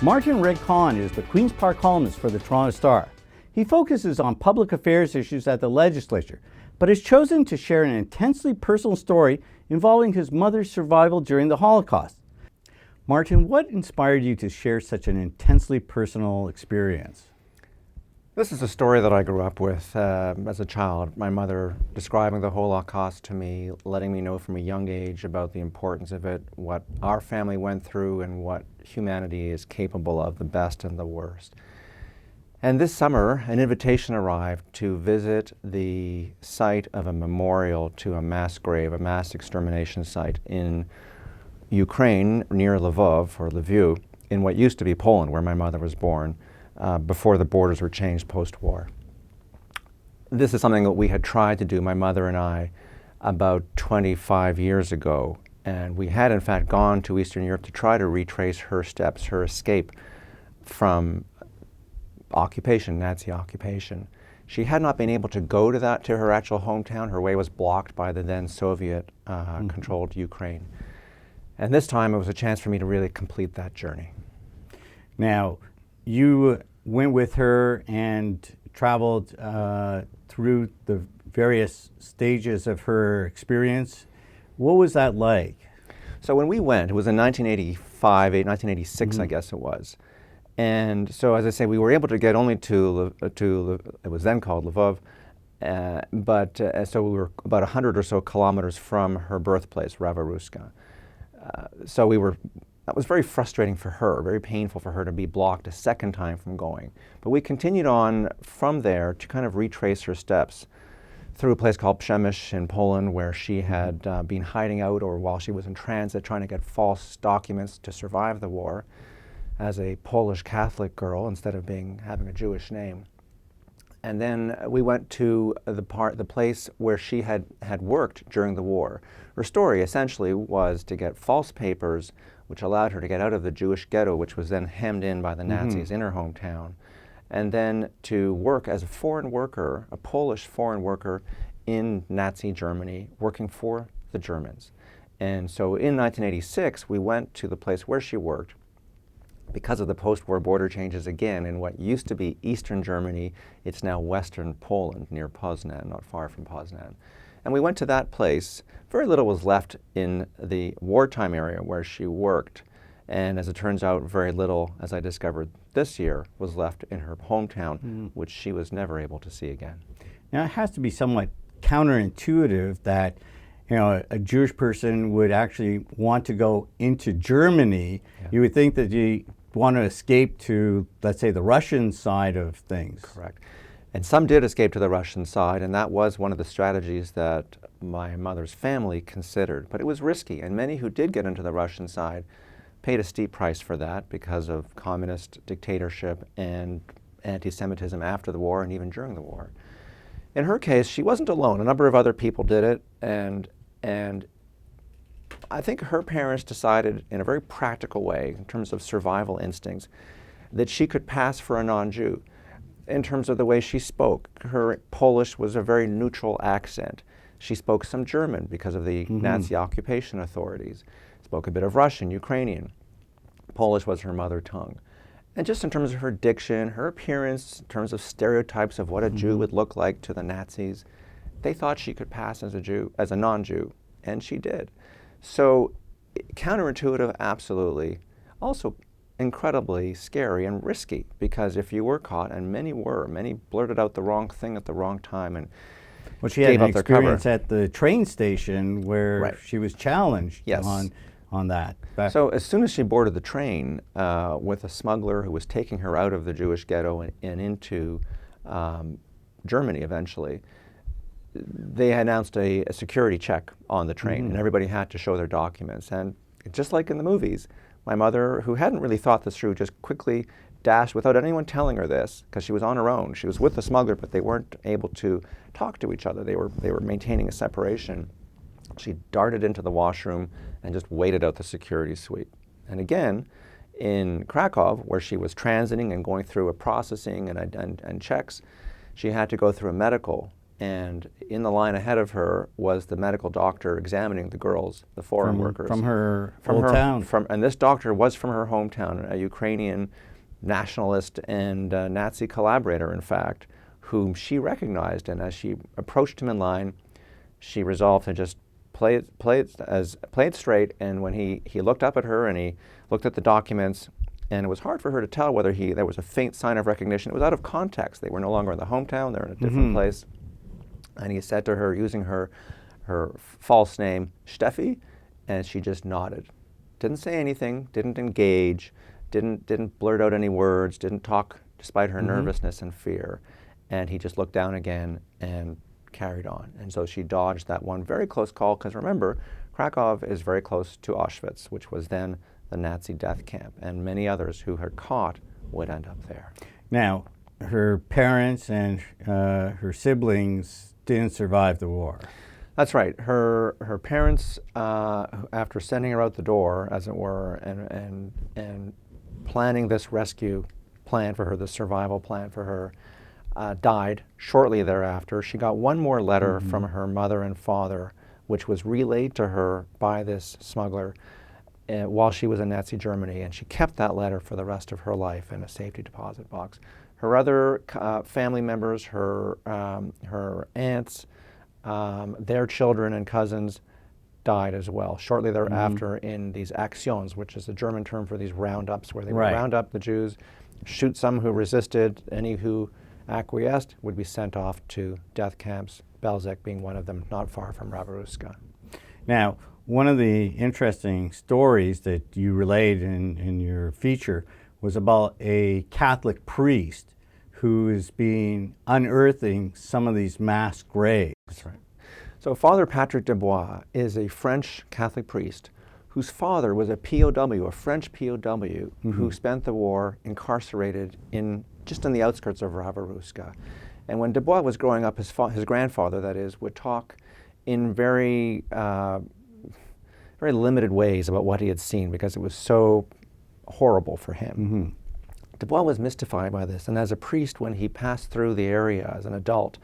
Regg Cohn is the Queen's Park columnist for the Toronto Star. He focuses on public affairs issues at the legislature, but has chosen to share an intensely personal story involving his mother's survival during the Holocaust. Martin, what inspired you to share such an intensely personal experience? This is a story that I grew up with as a child. My mother describing the Holocaust to me, letting me know from a young age about the importance of it, what our family went through and what humanity is capable of, the best and the worst. And this summer, an invitation arrived to visit the site of a memorial to a mass grave, a mass extermination site in Ukraine, near Lvov, or Lviv, in what used to be Poland, where my mother was born, before the borders were changed post-war. This is something that we had tried to do, my mother and I, about 25 years ago. And we had, in fact, gone to Eastern Europe to try to retrace her steps, her escape from occupation, Nazi occupation. She had not been able to go to her actual hometown. Her way was blocked by the then Soviet-controlled Ukraine. And this time it was a chance for me to really complete that journey. Now, you went with her and traveled through the various stages of her experience. What was that like? So when we went, it was in 1985, 1986, I guess it was. And so, as I say, we were able to get only to it was then called Lvov, so we were about 100 or so kilometers from her birthplace, Ravaruska. That was very frustrating for her, very painful for her to be blocked a second time from going. But we continued on from there to kind of retrace her steps through a place called Przemyśl in Poland, where she had been hiding out, or while she was in transit, trying to get false documents to survive the war as a Polish Catholic girl instead of having a Jewish name. And then we went to the place where she had worked during the war. Her story essentially was to get false papers which allowed her to get out of the Jewish ghetto, which was then hemmed in by the Nazis in her hometown, and then to work as a foreign worker, a Polish foreign worker in Nazi Germany, working for the Germans. And so in 1986, we went to the place where she worked. Because of the post-war border changes again, in what used to be Eastern Germany, it's now Western Poland, near Poznan, not far from Poznan. And we went to that place. Very little was left in the wartime area where she worked. And as it turns out, very little, as I discovered this year, was left in her hometown, which she was never able to see again. Now, it has to be somewhat counterintuitive that a Jewish person would actually want to go into Germany. Yeah. You would think that you want to escape to, let's say, the Russian side of things. Correct. And some did escape to the Russian side, and that was one of the strategies that my mother's family considered. But it was risky, and many who did get into the Russian side paid a steep price for that because of communist dictatorship and anti-Semitism after the war and even during the war. In her case, she wasn't alone. A number of other people did it, and I think her parents decided in a very practical way, in terms of survival instincts, that she could pass for a non-Jew. In terms of the way she spoke, her Polish was a very neutral accent. She spoke some German because of the Nazi occupation authorities, spoke a bit of Russian, Ukrainian. Polish was her mother tongue. And just in terms of her diction, her appearance, in terms of stereotypes of what a Jew would look like to the Nazis, they thought she could pass as a Jew, as a non-Jew, and she did. So counterintuitive, absolutely. Also incredibly scary and risky, because if you were caught, and many blurted out the wrong thing at the wrong time and well, she had an experience at the train station where she was challenged on that. So as soon as she boarded the train with a smuggler who was taking her out of the Jewish ghetto and into Germany eventually, they announced a security check on the train, and everybody had to show their documents. And just like in the movies, my mother, who hadn't really thought this through, just quickly dashed without anyone telling her this, because she was on her own. She was with the smuggler, but they weren't able to talk to each other. They were maintaining a separation. She darted into the washroom and just waited out the security sweep. And again, in Krakow, where she was transiting and going through a processing and checks, she had to go through a medical. and in the line ahead of her was the medical doctor examining the girls, the foreign workers. From her hometown. And this doctor was from her hometown, a Ukrainian nationalist and Nazi collaborator, in fact, whom she recognized. And as she approached him in line, she resolved to just play it straight. And when he looked up at her and he looked at the documents, and it was hard for her to tell whether there was a faint sign of recognition. It was out of context. They were no longer in the hometown. They're in a different place. And he said to her, using her false name, Steffi, and she just nodded. Didn't say anything, didn't engage, didn't blurt out any words, didn't talk despite her nervousness and fear. And he just looked down again and carried on. And so she dodged that one very close call, because remember, Krakow is very close to Auschwitz, which was then the Nazi death camp, and many others who had caught would end up there. Now, her parents and her siblings didn't survive the war. That's right. Her parents, after sending her out the door, as it were, and planning this rescue plan for her, the survival plan for her, died shortly thereafter. She got one more letter from her mother and father, which was relayed to her by this smuggler while she was in Nazi Germany, and she kept that letter for the rest of her life in a safety deposit box. Her other family members, her aunts, their children and cousins died as well shortly thereafter in these Actions, which is the German term for these roundups, where they would round up the Jews, shoot some who resisted, any who acquiesced would be sent off to death camps, Belzec being one of them, not far from Rabaruska. Now, one of the interesting stories that you relayed in your feature was about a Catholic priest who is unearthing some of these mass graves. That's right. So Father Patrick Dubois is a French Catholic priest whose father was a POW, a French POW, who spent the war incarcerated just in the outskirts of Rabaruska. And when Dubois was growing up, his grandfather, that is, would talk in very limited ways about what he had seen, because it was so horrible for him. Dubois was mystified by this, and as a priest, when he passed through the area as an adult,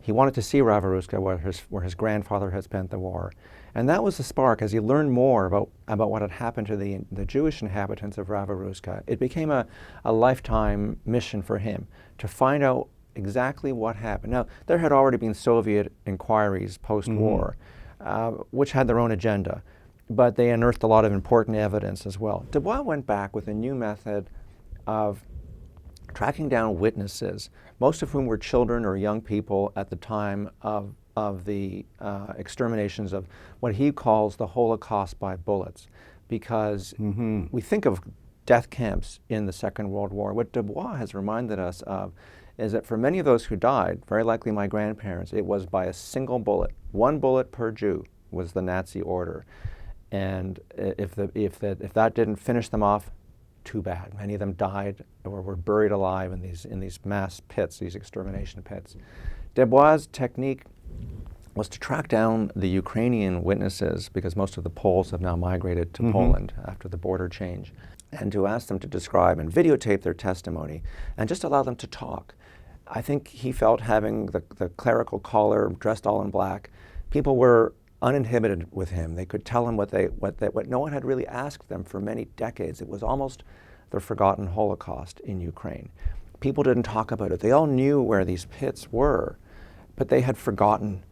he wanted to see Rabaruska, where his grandfather had spent the war. And that was the spark. As he learned more about what had happened to the Jewish inhabitants of Rabaruska, it became a lifetime mission for him to find out exactly what happened. Now, there had already been Soviet inquiries post-war, which had their own agenda, but they unearthed a lot of important evidence as well. Dubois went back with a new method of tracking down witnesses, most of whom were children or young people at the time of the exterminations of what he calls the Holocaust by bullets, because we think of death camps in the Second World War. What Dubois has reminded us of is that for many of those who died, very likely my grandparents, it was by a single bullet. One bullet per Jew was the Nazi order. And if that didn't finish them off, too bad. Many of them died or were buried alive in these mass pits, these extermination pits. Dubois' technique was to track down the Ukrainian witnesses, because most of the Poles have now migrated to Poland after the border change, and to ask them to describe and videotape their testimony and just allow them to talk. I think he felt, having the clerical collar, dressed all in black, people were uninhibited with him. They could tell him what no one had really asked them for many decades. It was almost the forgotten Holocaust in Ukraine. People didn't talk about it. They all knew where these pits were, but they had forgotten,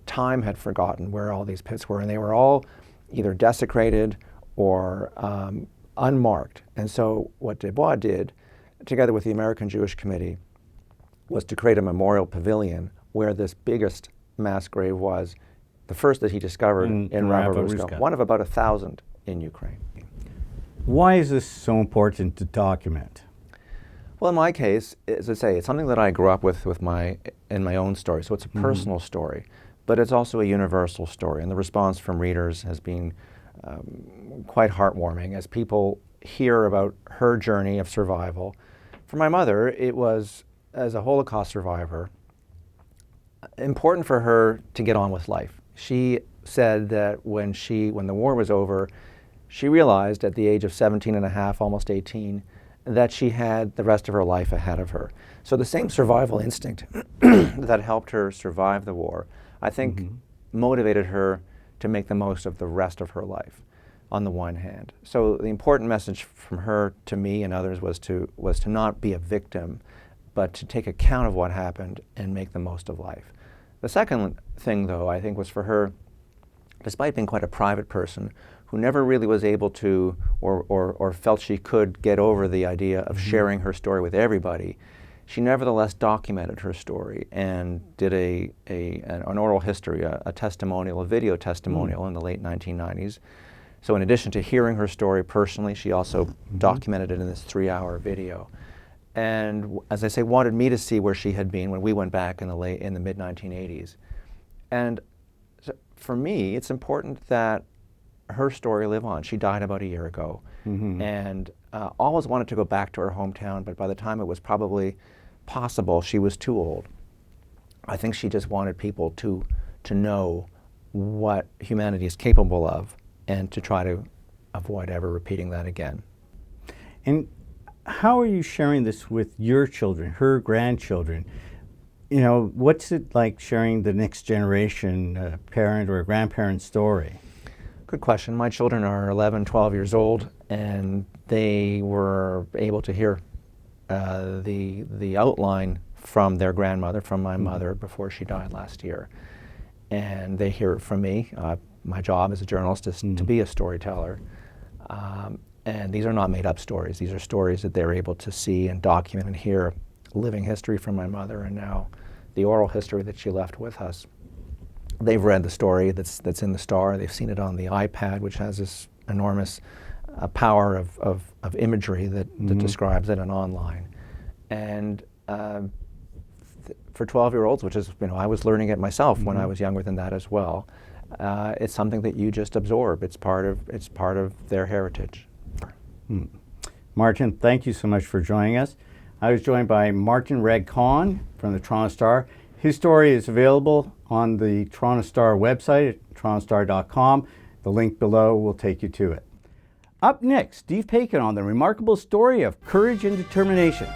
time had forgotten where all these pits were, and they were all either desecrated or unmarked. And so what Dubois did, together with the American Jewish Committee, was to create a memorial pavilion where this biggest mass grave was, the first that he discovered in Rabaruska, one of about 1,000 in Ukraine. Why is this so important to document? Well, in my case, as I say, it's something that I grew up with in my own story, so it's a personal story, but it's also a universal story, and the response from readers has been quite heartwarming as people hear about her journey of survival. For my mother, it was, as a Holocaust survivor, important for her to get on with life. She said that when the war was over, she realized at the age of 17 and a half, almost 18, that she had the rest of her life ahead of her. So the same survival instinct that helped her survive the war, I think motivated her to make the most of the rest of her life, on the one hand. So the important message from her to me and others was to not be a victim, but to take account of what happened and make the most of life. The second thing, though, I think was for her, despite being quite a private person, who never really was able to or felt she could get over the idea of sharing her story with everybody, she nevertheless documented her story and did an oral history, a testimonial, a video testimonial in the late 1990s. So in addition to hearing her story personally, she also documented it in this 3-hour video. And as I say, wanted me to see where she had been when we went back in the mid-1980s. And so for me, it's important that her story live on. She died about a year ago, and always wanted to go back to her hometown, but by the time it was probably possible, she was too old. I think she just wanted people to know what humanity is capable of, and to try to avoid ever repeating that again. And how are you sharing this with your children, her grandchildren? You know, what's it like sharing the next generation parent or grandparent story? Good question. My children are 11, 12 years old, and they were able to hear the outline from their grandmother, from my mother, before she died last year. And they hear it from me. My job as a journalist is to be a storyteller. And these are not made up stories. These are stories that they're able to see and document and hear living history from my mother, and now the oral history that she left with us. They've read the story that's in the Star. They've seen it on the iPad, which has this enormous power of imagery that describes it, and online. And for 12-year-olds, which is, I was learning it myself when I was younger than that as well. It's something that you just absorb. It's part of their heritage. Martin, thank you so much for joining us. I was joined by Martin Regg Cohn from the Toronto Star. His story is available on the Toronto Star website at torontostar.com. The link below will take you to it. Up next, Steve Paikin on the remarkable story of courage and determination.